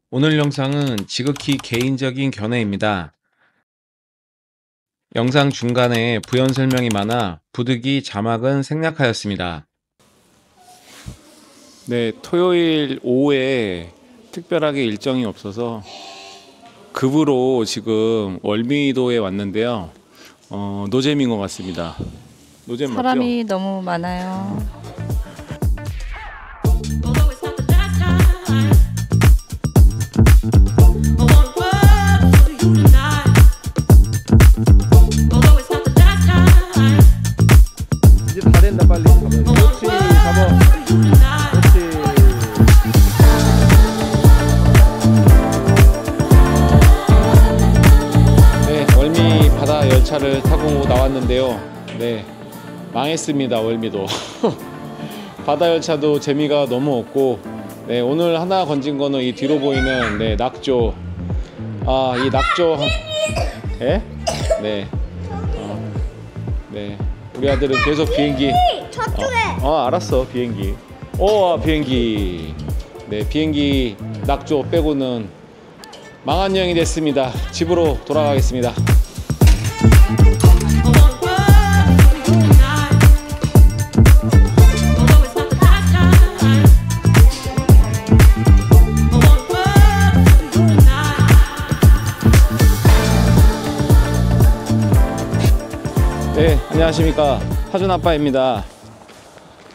오늘 영상은 지극히 개인적인 견해입니다. 영상 중간에 부연 설명이 많아 부득이 자막은 생략하였습니다. 네, 토요일 오후에 특별하게 일정이 없어서 급으로 지금 월미도에 왔는데요. 노잼인 것 같습니다. 노잼 맞죠? 사람이 너무 많아요. 이제 다 된다. 빨리 잡아. 그렇지, 잡아. 그렇지. 네, 월미 바다 열차를 타고 나왔는데요. 네, 망했습니다. 월미도. 바다 열차도 재미가 너무 없고, 네, 오늘 하나 건진 거는 이 뒤로 보이는 낙조. 이 낙조. 예? 네. 네. 우리 아들은 계속 비행기. 알았어. 비행기. 비행기. 네, 비행기 낙조 빼고는 망한 여행이 됐습니다. 집으로 돌아가겠습니다. 네, 안녕하십니까. 하준아빠입니다.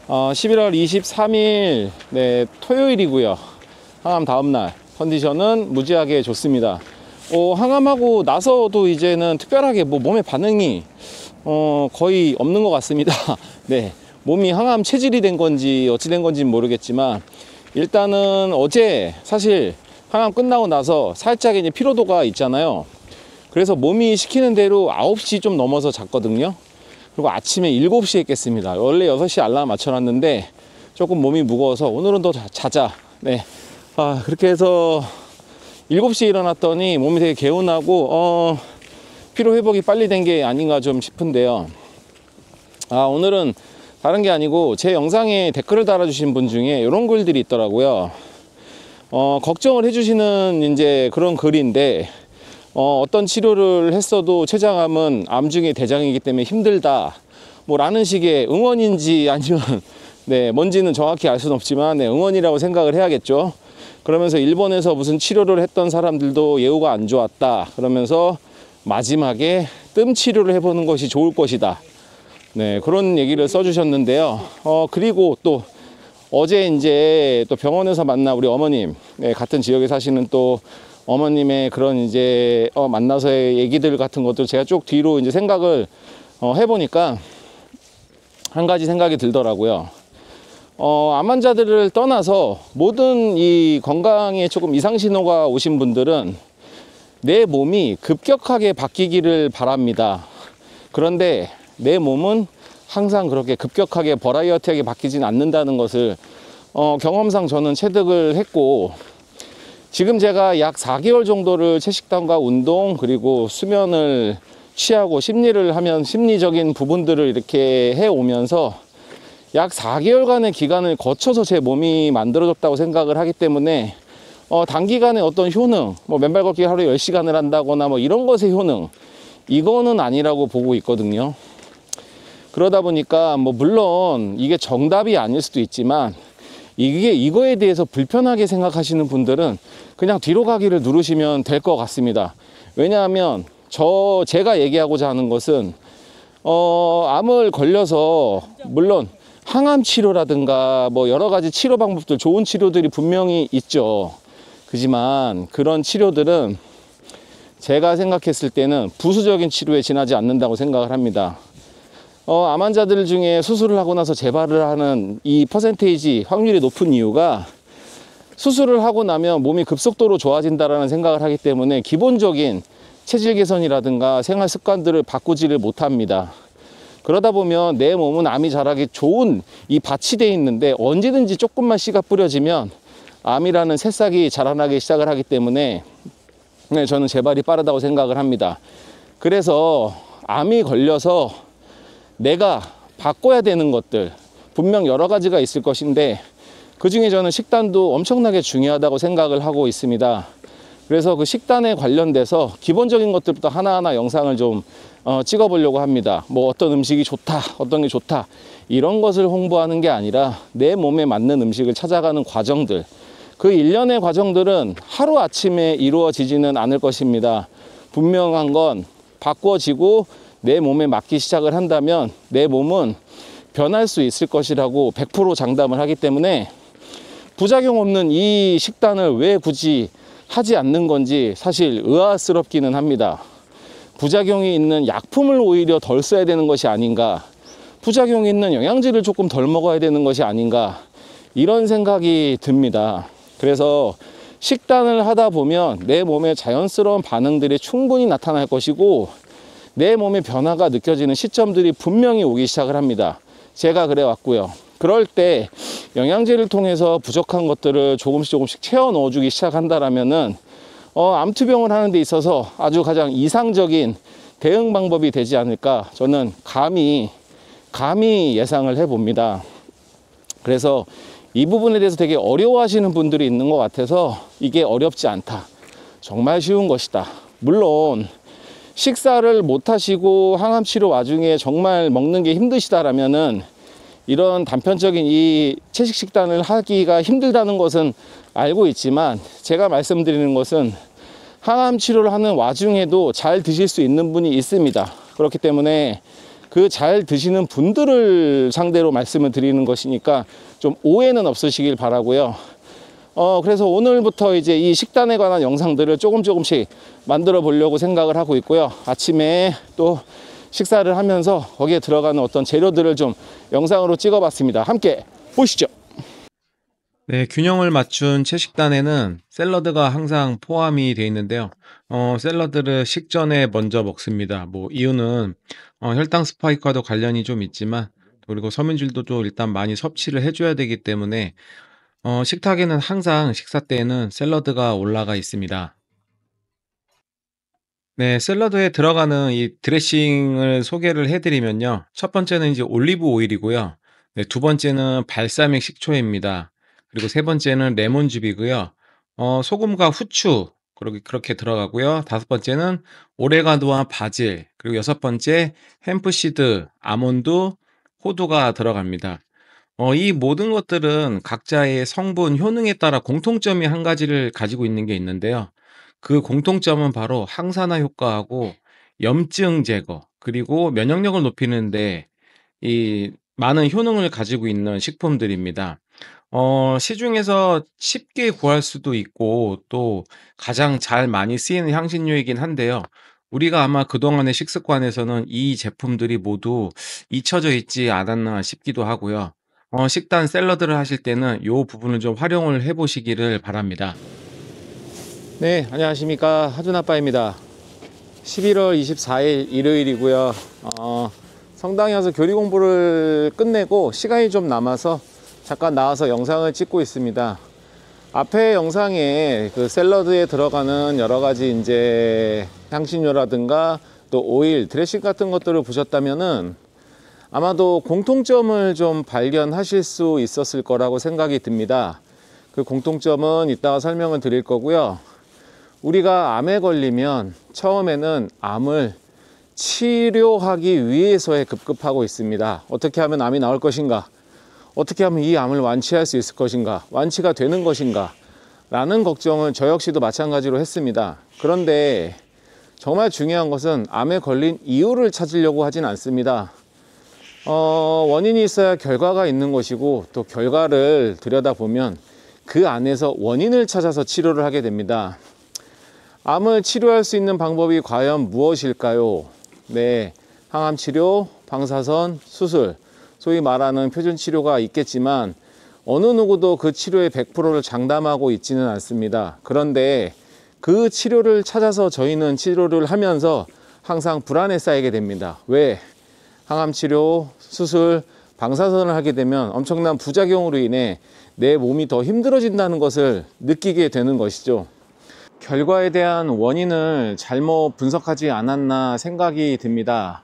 11월 23일 네, 토요일이고요. 항암 다음날 컨디션은 무지하게 좋습니다. 항암하고 나서도 이제는 특별하게 몸에 반응이 거의 없는 것 같습니다. 네, 몸이 항암 체질이 된 건지 어찌 된 건지 모르겠지만 일단은 어제 사실 항암 끝나고 나서 살짝 이제 피로도가 있잖아요. 그래서 몸이 시키는 대로 9시 좀 넘어서 잤거든요. 그리고 아침에 7시에 깼습니다. 원래 6시 알람 맞춰놨는데 조금 몸이 무거워서 오늘은 더 자자. 네. 그렇게 해서 7시에 일어났더니 몸이 되게 개운하고 피로 회복이 빨리 된 게 아닌가 좀 싶은데요. 오늘은 다른 게 아니고 제 영상에 댓글을 달아주신 분 중에 이런 글들이 있더라고요. 걱정을 해주시는 이제 그런 글인데 어떤 치료를 했어도 췌장암은 암 중에 대장이기 때문에 힘들다 라는 식의 응원인지 아니면 네, 뭔지는 정확히 알 수는 없지만 네, 응원이라고 생각을 해야겠죠. 그러면서 일본에서 무슨 치료를 했던 사람들도 예후가 안 좋았다 그러면서 마지막에 뜸 치료를 해보는 것이 좋을 것이다. 네, 그런 얘기를 써주셨는데요. 그리고 또 어제 이제 또 병원에서 만나 우리 어머님, 네, 같은 지역에 사시는 또 어머님의 그런 이제 만나서의 얘기들 같은 것들 제가 쭉 뒤로 이제 생각을 해보니까 한 가지 생각이 들더라고요. 암 환자들을 떠나서 모든 이 건강에 조금 이상 신호가 오신 분들은 내 몸이 급격하게 바뀌기를 바랍니다. 그런데 내 몸은 항상 그렇게 급격하게 버라이어티하게 바뀌진 않는다는 것을 경험상 저는 체득을 했고, 지금 제가 약 4개월 정도를 채식단과 운동 그리고 수면을 취하고 심리를 하면 심리적인 부분들을 이렇게 해오면서 약 4개월간의 기간을 거쳐서 제 몸이 만들어졌다고 생각을 하기 때문에 단기간에 어떤 효능, 맨발 걷기 하루에 10시간을 한다거나 이런 것의 효능, 이거는 아니라고 보고 있거든요. 그러다 보니까 물론 이게 정답이 아닐 수도 있지만 이거에 대해서 불편하게 생각하시는 분들은 그냥 뒤로 가기를 누르시면 될 것 같습니다. 왜냐하면 제가 얘기하고자 하는 것은 암을 걸려서 물론 항암 치료라든가 여러 가지 치료 방법들, 좋은 치료들이 분명히 있죠. 그지만 그런 치료들은 제가 생각했을 때는 부수적인 치료에 지나지 않는다고 생각을 합니다. 암 환자들 중에 수술을 하고 나서 재발을 하는 이 퍼센테이지 확률이 높은 이유가 수술을 하고 나면 몸이 급속도로 좋아진다라는 생각을 하기 때문에 기본적인 체질 개선이라든가 생활 습관들을 바꾸지를 못합니다. 그러다 보면 내 몸은 암이 자라기 좋은 이 밭이 돼 있는데 언제든지 조금만 씨가 뿌려지면 암이라는 새싹이 자라나기 시작을 하기 때문에 네, 저는 재발이 빠르다고 생각을 합니다. 그래서 암이 걸려서 내가 바꿔야 되는 것들 분명 여러 가지가 있을 것인데 그 중에 저는 식단도 엄청나게 중요하다고 생각을 하고 있습니다. 그래서 그 식단에 관련돼서 기본적인 것들부터 하나하나 영상을 좀 찍어 보려고 합니다. 뭐 어떤 음식이 좋다, 어떤 게 좋다, 이런 것을 홍보하는 게 아니라 내 몸에 맞는 음식을 찾아가는 과정들, 그 일련의 과정들은 하루아침에 이루어지지는 않을 것입니다. 분명한 건 바꿔지고 내 몸에 맞기 시작을 한다면 내 몸은 변할 수 있을 것이라고 100% 장담을 하기 때문에 부작용 없는 이 식단을 왜 굳이 하지 않는 건지 사실 의아스럽기는 합니다. 부작용이 있는 약품을 오히려 덜 써야 되는 것이 아닌가, 부작용이 있는 영양제를 조금 덜 먹어야 되는 것이 아닌가, 이런 생각이 듭니다. 그래서 식단을 하다 보면 내 몸에 자연스러운 반응들이 충분히 나타날 것이고 내 몸의 변화가 느껴지는 시점들이 분명히 오기 시작을 합니다. 제가 그래 왔고요. 그럴 때 영양제를 통해서 부족한 것들을 조금씩 채워 넣어주기 시작한다라면은 암투병을 하는 데 있어서 아주 가장 이상적인 대응 방법이 되지 않을까, 저는 감히 예상을 해봅니다. 그래서 이 부분에 대해서 되게 어려워하시는 분들이 있는 것 같아서 이게 어렵지 않다, 정말 쉬운 것이다. 물론 식사를 못 하시고 항암 치료 와중에 정말 먹는 게 힘드시다라면은 이런 단편적인 이 채식 식단을 하기가 힘들다는 것은 알고 있지만, 제가 말씀드리는 것은 항암 치료를 하는 와중에도 잘 드실 수 있는 분이 있습니다. 그렇기 때문에 그 잘 드시는 분들을 상대로 말씀을 드리는 것이니까 좀 오해는 없으시길 바라고요. 그래서 오늘부터 이제 이 식단에 관한 영상들을 조금씩 만들어 보려고 생각을 하고 있고요. 아침에 또 식사를 하면서 거기에 들어가는 어떤 재료들을 좀 영상으로 찍어 봤습니다. 함께 보시죠. 네, 균형을 맞춘 채식단에는 샐러드가 항상 포함이 되어 있는데요. 샐러드를 식전에 먼저 먹습니다. 뭐 이유는 혈당 스파이크와도 관련이 좀 있지만, 그리고 섬유질도 좀 일단 많이 섭취를 해줘야 되기 때문에 식탁에는 항상 식사 때에는 샐러드가 올라가 있습니다. 네, 샐러드에 들어가는 이 드레싱을 소개를 해드리면요. 첫 번째는 이제 올리브 오일이고요. 네, 두 번째는 발사믹 식초입니다. 그리고 세 번째는 레몬즙이고요. 소금과 후추 그렇게 들어가고요. 다섯 번째는 오레가노와 바질, 그리고 여섯 번째 햄프시드, 아몬드, 호두가 들어갑니다. 이 모든 것들은 각자의 성분, 효능에 따라 공통점이 한 가지를 가지고 있는 게 있는데요. 그 공통점은 바로 항산화 효과하고 염증 제거, 그리고 면역력을 높이는데 이 많은 효능을 가지고 있는 식품들입니다. 시중에서 쉽게 구할 수도 있고 또 가장 잘 많이 쓰이는 향신료이긴 한데요. 우리가 아마 그동안의 식습관에서는 이 제품들이 모두 잊혀져 있지 않았나 싶기도 하고요. 식단 샐러드를 하실 때는 이 부분을 좀 활용을 해 보시기를 바랍니다. 네, 안녕하십니까, 하준아빠입니다. 11월 24일 일요일이고요. 성당에 와서 교리 공부를 끝내고 시간이 좀 남아서 잠깐 나와서 영상을 찍고 있습니다. 앞에 영상에 그 샐러드에 들어가는 여러 가지 이제 향신료라든가 또 오일, 드레싱 같은 것들을 보셨다면은 아마도 공통점을 좀 발견하실 수 있었을 거라고 생각이 듭니다. 그 공통점은 이따가 설명을 드릴 거고요. 우리가 암에 걸리면 처음에는 암을 치료하기 위해서에 급급하고 있습니다. 어떻게 하면 암이 나올 것인가? 어떻게 하면 이 암을 완치할 수 있을 것인가? 완치가 되는 것인가? 라는 걱정을 저 역시도 마찬가지로 했습니다. 그런데 정말 중요한 것은 암에 걸린 이유를 찾으려고 하진 않습니다. 원인이 있어야 결과가 있는 것이고, 또 결과를 들여다보면 그 안에서 원인을 찾아서 치료를 하게 됩니다. 암을 치료할 수 있는 방법이 과연 무엇일까요? 네, 항암 치료, 방사선, 수술, 소위 말하는 표준 치료가 있겠지만 어느 누구도 그 치료의 100%를 장담하고 있지는 않습니다. 그런데 그 치료를 찾아서 저희는 치료를 하면서 항상 불안에 쌓이게 됩니다. 왜? 항암 치료, 수술, 방사선을 하게 되면 엄청난 부작용으로 인해 내 몸이 더 힘들어진다는 것을 느끼게 되는 것이죠. 결과에 대한 원인을 잘못 분석하지 않았나 생각이 듭니다.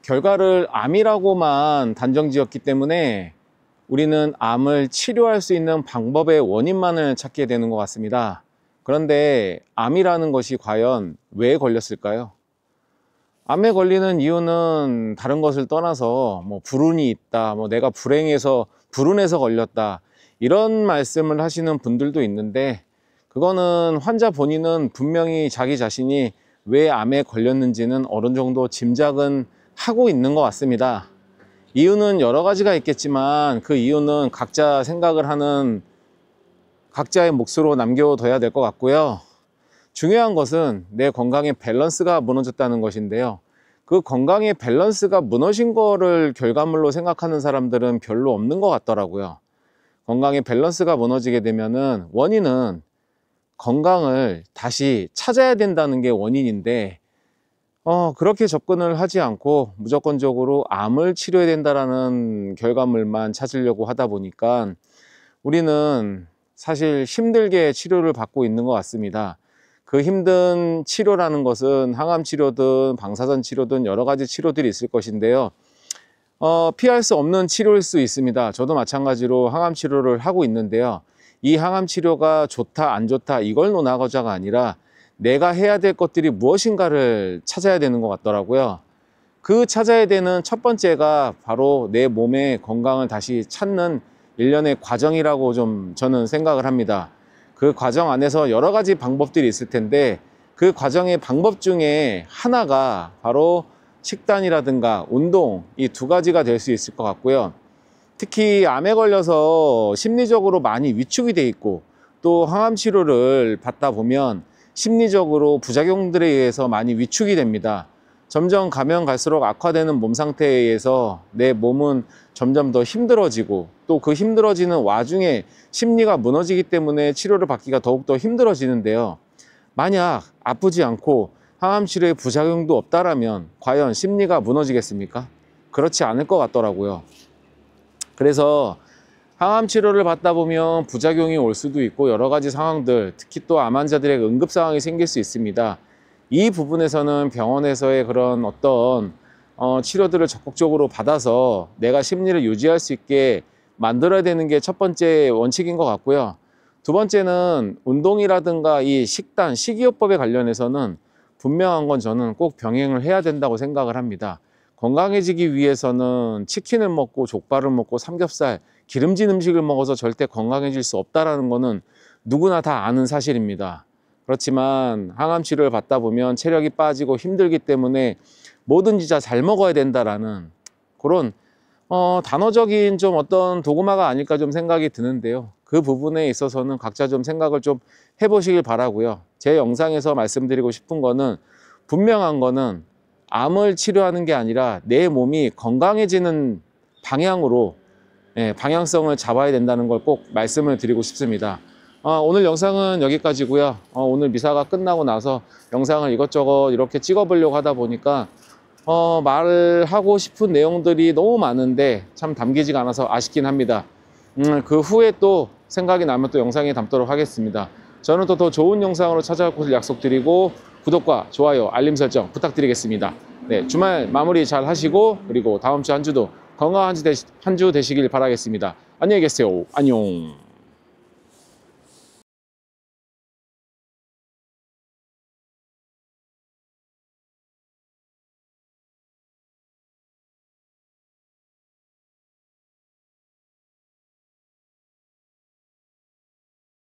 결과를 암이라고만 단정 지었기 때문에 우리는 암을 치료할 수 있는 방법의 원인만을 찾게 되는 것 같습니다. 그런데 암이라는 것이 과연 왜 걸렸을까요? 암에 걸리는 이유는 다른 것을 떠나서 뭐 불운이 있다, 뭐 내가 불운해서 걸렸다, 이런 말씀을 하시는 분들도 있는데, 그거는 환자 본인은 분명히 자기 자신이 왜 암에 걸렸는지는 어느 정도 짐작은 하고 있는 것 같습니다. 이유는 여러 가지가 있겠지만 그 이유는 각자 생각을 하는 각자의 몫으로 남겨둬야 될 것 같고요. 중요한 것은 내 건강의 밸런스가 무너졌다는 것인데요. 그 건강의 밸런스가 무너진 거를 결과물로 생각하는 사람들은 별로 없는 것 같더라고요. 건강의 밸런스가 무너지게 되면은 원인은 건강을 다시 찾아야 된다는 게 원인인데, 그렇게 접근을 하지 않고 무조건적으로 암을 치료해야 된다라는 결과물만 찾으려고 하다 보니까 우리는 사실 힘들게 치료를 받고 있는 것 같습니다. 그 힘든 치료라는 것은 항암 치료든 방사선 치료든 여러 가지 치료들이 있을 것인데요. 피할 수 없는 치료일 수 있습니다. 저도 마찬가지로 항암 치료를 하고 있는데요. 이 항암 치료가 좋다 안 좋다 이걸 논하고자가 아니라 내가 해야 될 것들이 무엇인가를 찾아야 되는 것 같더라고요. 그 찾아야 되는 첫 번째가 바로 내 몸의 건강을 다시 찾는 일련의 과정이라고 좀 저는 생각을 합니다. 그 과정 안에서 여러 가지 방법들이 있을 텐데, 그 과정의 방법 중에 하나가 바로 식단이라든가 운동, 이 두 가지가 될 수 있을 것 같고요. 특히 암에 걸려서 심리적으로 많이 위축이 돼 있고, 또 항암 치료를 받다 보면 심리적으로 부작용들에 의해서 많이 위축이 됩니다. 점점 가면 갈수록 악화되는 몸 상태에 의해서 내 몸은 점점 더 힘들어지고, 또 그 힘들어지는 와중에 심리가 무너지기 때문에 치료를 받기가 더욱더 힘들어지는데요. 만약 아프지 않고 항암 치료에 부작용도 없다라면 과연 심리가 무너지겠습니까? 그렇지 않을 것 같더라고요. 그래서 항암 치료를 받다 보면 부작용이 올 수도 있고 여러 가지 상황들, 특히 또 암 환자들의 응급 상황이 생길 수 있습니다. 이 부분에서는 병원에서의 그런 어떤 치료들을 적극적으로 받아서 내가 심리를 유지할 수 있게 만들어야 되는 게 첫 번째 원칙인 것 같고요. 두 번째는 운동이라든가 이 식단, 식이요법에 관련해서는 분명한 건 저는 꼭 병행을 해야 된다고 생각을 합니다. 건강해지기 위해서는 치킨을 먹고 족발을 먹고 삼겹살, 기름진 음식을 먹어서 절대 건강해질 수 없다는 거는 누구나 다 아는 사실입니다. 그렇지만 항암 치료를 받다 보면 체력이 빠지고 힘들기 때문에 뭐든지 다 잘 먹어야 된다라는 그런 단어적인 좀 어떤 도구마가 아닐까 좀 생각이 드는데요. 그 부분에 있어서는 각자 좀 생각을 좀 해보시길 바라고요. 제 영상에서 말씀드리고 싶은 거는, 분명한 거는 암을 치료하는 게 아니라 내 몸이 건강해지는 방향으로 방향성을 잡아야 된다는 걸 꼭 말씀을 드리고 싶습니다. 오늘 영상은 여기까지고요. 오늘 미사가 끝나고 나서 영상을 이것저것 이렇게 찍어보려고 하다 보니까 말하고 싶은 내용들이 너무 많은데 참 담기지가 않아서 아쉽긴 합니다. 그 후에 또 생각이 나면 또 영상에 담도록 하겠습니다. 저는 또 더 좋은 영상으로 찾아올 것을 약속드리고 구독과 좋아요, 알림 설정 부탁드리겠습니다. 네, 주말 마무리 잘 하시고, 그리고 다음 주 한 주도 건강한 한 주 되시길 바라겠습니다. 안녕히 계세요. 안녕.